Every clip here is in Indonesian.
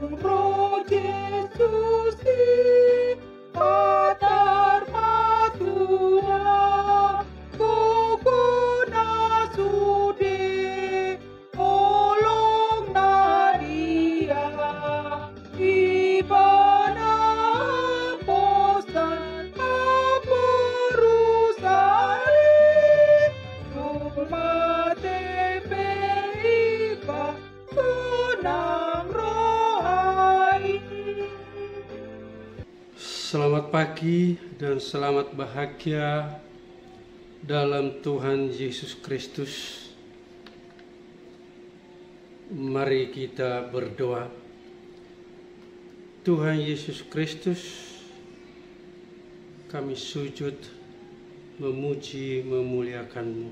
Roh Yesus patarmatura kukuna sude olong nadia ibana posan apurusari rumate peiba tunang rohai. Selamat pagi dan selamat bahagia dalam Tuhan Yesus Kristus. Mari kita berdoa. Tuhan Yesus Kristus, kami sujud memuji memuliakan-Mu.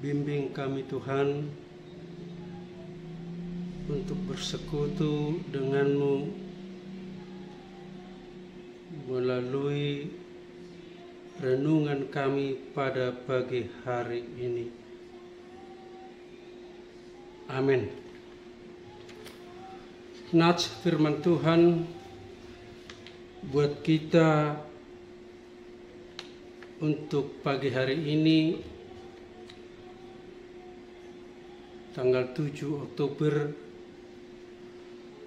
Bimbing kami Tuhan untuk bersekutu dengan-Mu melalui renungan kami pada pagi hari ini. Amin. Nats firman Tuhan buat kita untuk pagi hari ini, tanggal 7 Oktober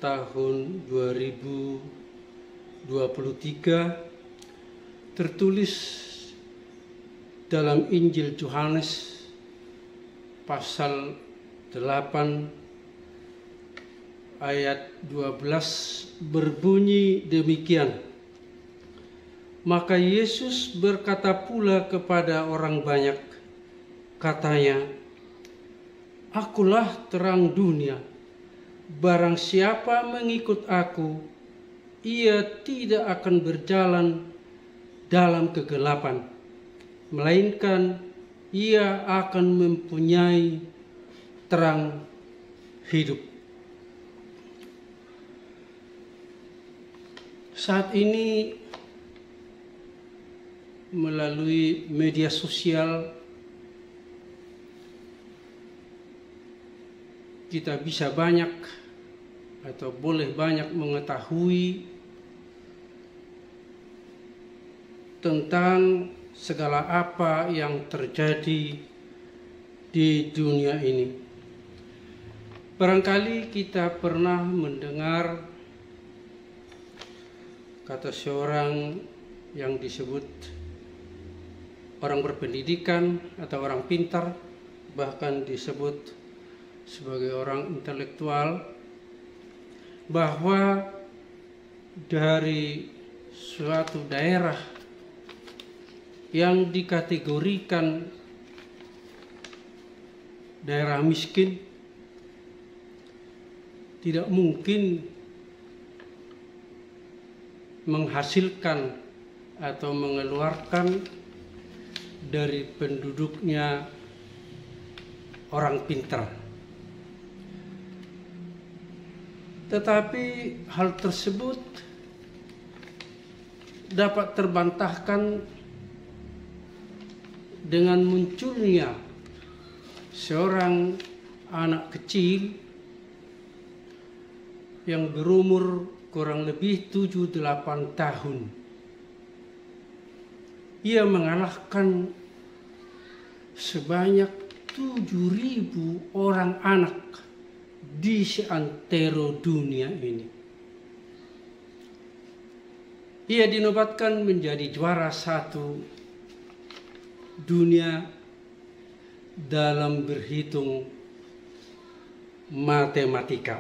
tahun 2023, tertulis dalam Injil Yohanes pasal 8 ayat 12 berbunyi demikian. Maka Yesus berkata pula kepada orang banyak, katanya, Akulah terang dunia. Barang siapa mengikut aku, ia tidak akan berjalan dalam kegelapan, melainkan ia akan mempunyai terang hidup. Saat ini melalui media sosial kita bisa banyak atau boleh banyak mengetahui tentang segala apa yang terjadi di dunia ini. Barangkali kita pernah mendengar kata seorang yang disebut orang berpendidikan atau orang pintar, bahkan disebut sebagai orang intelektual, bahwa dari suatu daerah yang dikategorikan daerah miskin tidak mungkin menghasilkan atau mengeluarkan dari penduduknya orang pintar. Tetapi hal tersebut dapat terbantahkan dengan munculnya seorang anak kecil yang berumur kurang lebih 7-8 tahun. Ia mengalahkan sebanyak 7.000 orang anak di seantero dunia ini. Ia dinobatkan menjadi juara 1 dunia dalam berhitung matematika.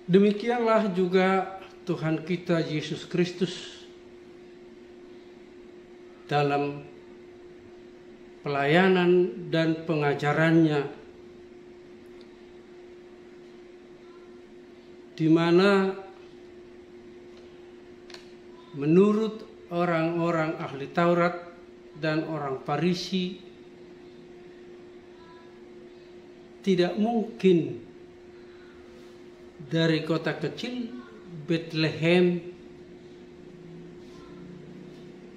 Demikianlah juga Tuhan kita Yesus Kristus dalam pelayanan dan pengajarannya, di mana menurut orang-orang ahli Taurat dan orang Farisi tidak mungkin dari kota kecil Bethlehem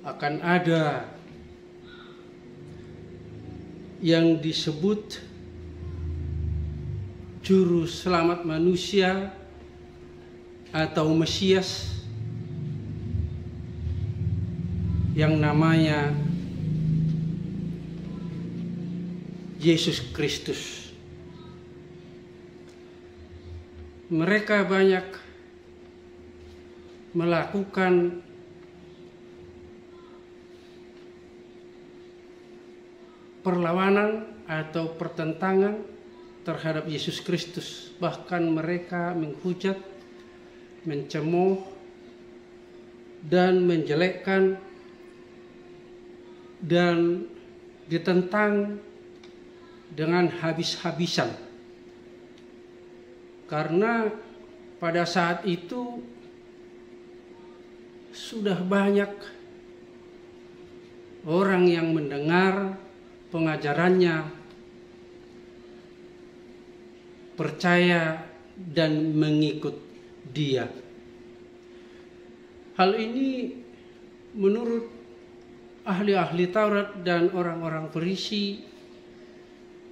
akan ada yang disebut juru selamat manusia atau Mesias yang namanya Yesus Kristus. Mereka banyak melakukan perlawanan atau pertentangan terhadap Yesus Kristus. Bahkan mereka menghujat, mencemooh, dan menjelekkan dan ditentang dengan habis-habisan. Karena pada saat itu sudah banyak orang yang mendengar pengajarannya, percaya dan mengikut dia. Hal ini menurut ahli-ahli Taurat dan orang-orang Farisi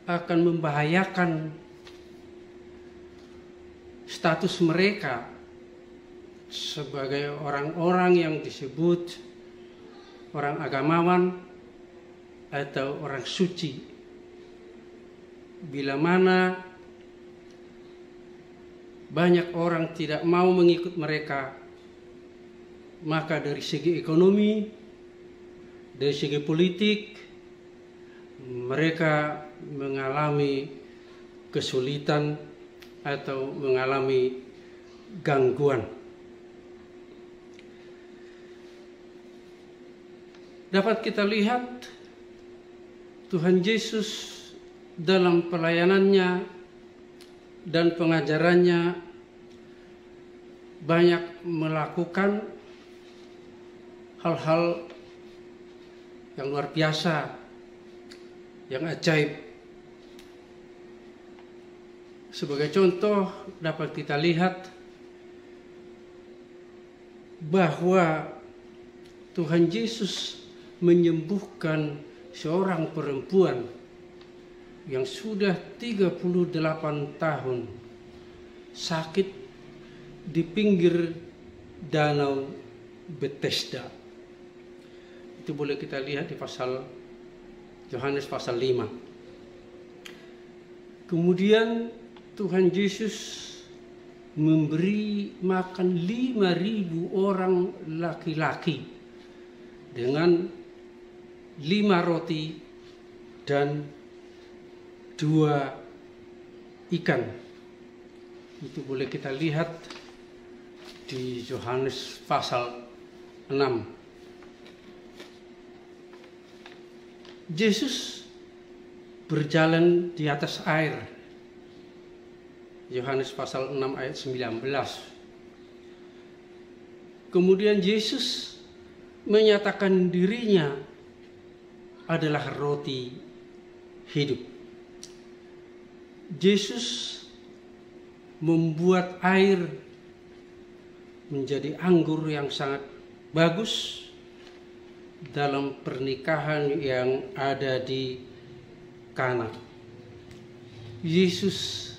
akan membahayakan status mereka sebagai orang-orang yang disebut orang agamawan atau orang suci, bila mana banyak orang tidak mau mengikut mereka, maka dari segi ekonomi, dari segi politik, mereka mengalami kesulitan atau mengalami gangguan. Dapat kita lihat Tuhan Yesus dalam pelayanannya dan pengajarannya banyak melakukan hal-hal yang luar biasa, yang ajaib. Sebagai contoh dapat kita lihat bahwa Tuhan Yesus menyembuhkan seorang perempuan yang sudah 38 tahun sakit di pinggir danau Bethesda. Itu boleh kita lihat di Yohanes pasal 5. Kemudian Tuhan Yesus memberi makan 5.000 orang laki-laki dengan 5 roti dan 2 ikan. Itu boleh kita lihat di Yohanes pasal 6. Yesus berjalan di atas air. Yohanes pasal 6 ayat 19. Kemudian Yesus menyatakan dirinya adalah roti hidup. Yesus membuat air menjadi anggur yang sangat bagus dalam pernikahan yang ada di Kana. Yesus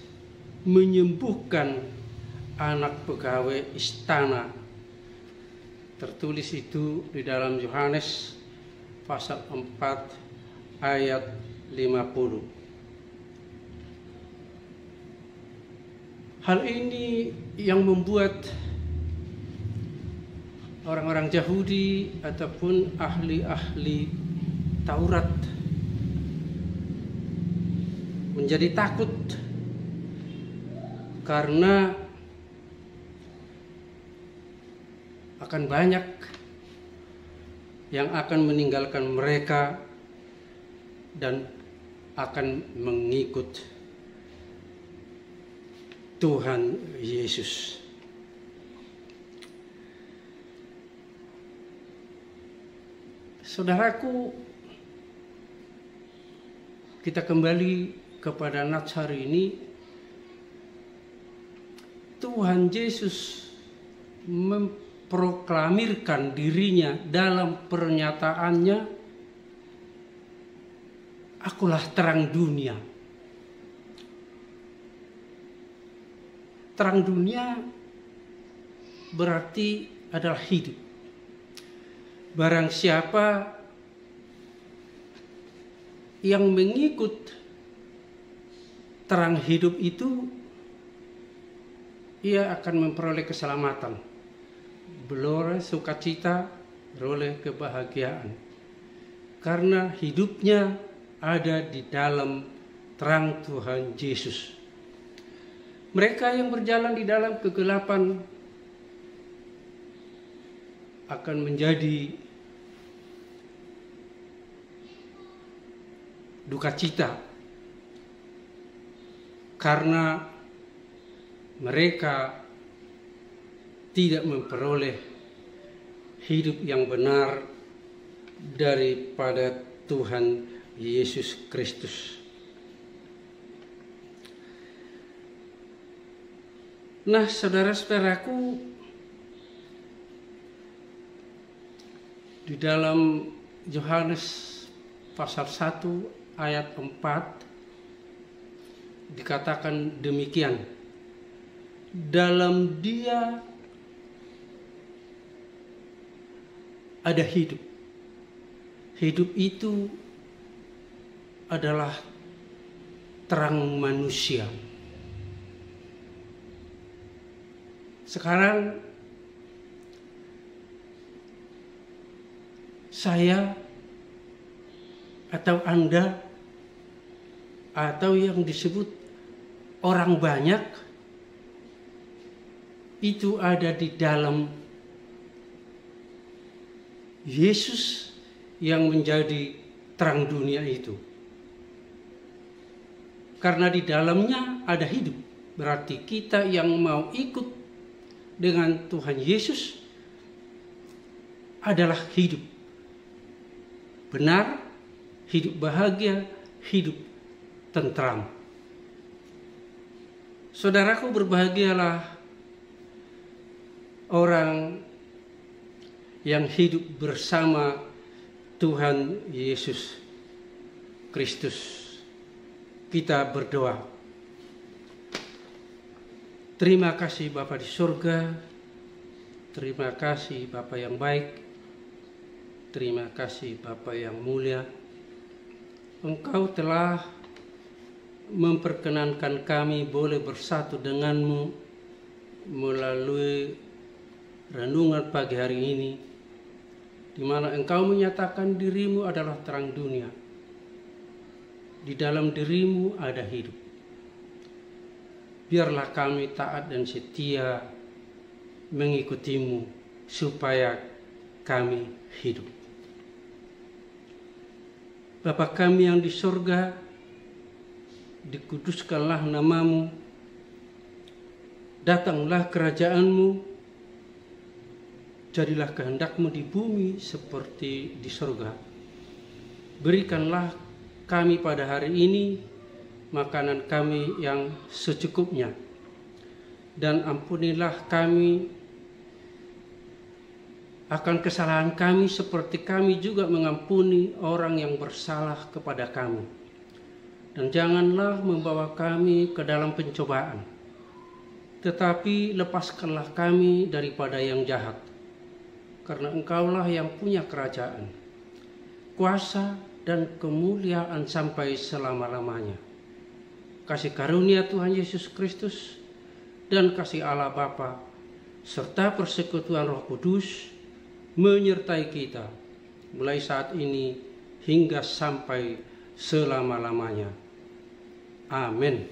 menyembuhkan anak pegawai istana. Tertulis itu di dalam Yohanes pasal 4 ayat 50. Hal ini yang membuat orang-orang Yahudi ataupun ahli-ahli Taurat menjadi takut, karena akan banyak yang akan meninggalkan mereka dan akan mengikut Tuhan Yesus. Saudaraku, kita kembali kepada nats hari ini. Tuhan Yesus memproklamirkan dirinya dalam pernyataannya, "Akulah terang dunia." terang dunia berarti adalah hidup. Barang siapa yang mengikut terang hidup itu, ia akan memperoleh keselamatan, beroleh sukacita, beroleh kebahagiaan. Karena hidupnya ada di dalam terang Tuhan Yesus. Mereka yang berjalan di dalam kegelapan akan menjadi duka cita karena mereka tidak memperoleh hidup yang benar daripada Tuhan Yesus Kristus. Nah, saudara-saudaraku, di dalam Yohanes pasal 1 ayat 4 dikatakan demikian, dalam Dia ada hidup. Hidup itu adalah terang manusia. Sekarang saya atau Anda atau yang disebut orang banyak itu ada di dalam Yesus yang menjadi terang dunia itu. Karena di dalamnya ada hidup. Berarti kita yang mau ikut dengan Tuhan Yesus adalah hidup benar, hidup bahagia, hidup tentram. Saudaraku, berbahagialah orang yang hidup bersama Tuhan Yesus Kristus. Kita berdoa. Terima kasih Bapa di surga, terima kasih Bapa yang baik, terima kasih Bapa yang mulia. Engkau telah memperkenankan kami boleh bersatu denganmu melalui renungan pagi hari ini, di mana Engkau menyatakan dirimu adalah terang dunia. Di dalam dirimu ada hidup. Biarlah kami taat dan setia mengikutimu supaya kami hidup. Bapa kami yang di surga, dikuduskanlah namamu, datanglah kerajaanmu, jadilah kehendakmu di bumi seperti di surga. Berikanlah kami pada hari ini makanan kami yang secukupnya, dan ampunilah kami akan kesalahan kami seperti kami juga mengampuni orang yang bersalah kepada kami. Dan janganlah membawa kami ke dalam pencobaan, tetapi lepaskanlah kami daripada yang jahat. Karena Engkaulah yang punya kerajaan, kuasa dan kemuliaan sampai selama-lamanya. Kasih karunia Tuhan Yesus Kristus dan kasih Allah Bapa serta persekutuan Roh Kudus menyertai kita mulai saat ini hingga sampai selama-lamanya. Amin.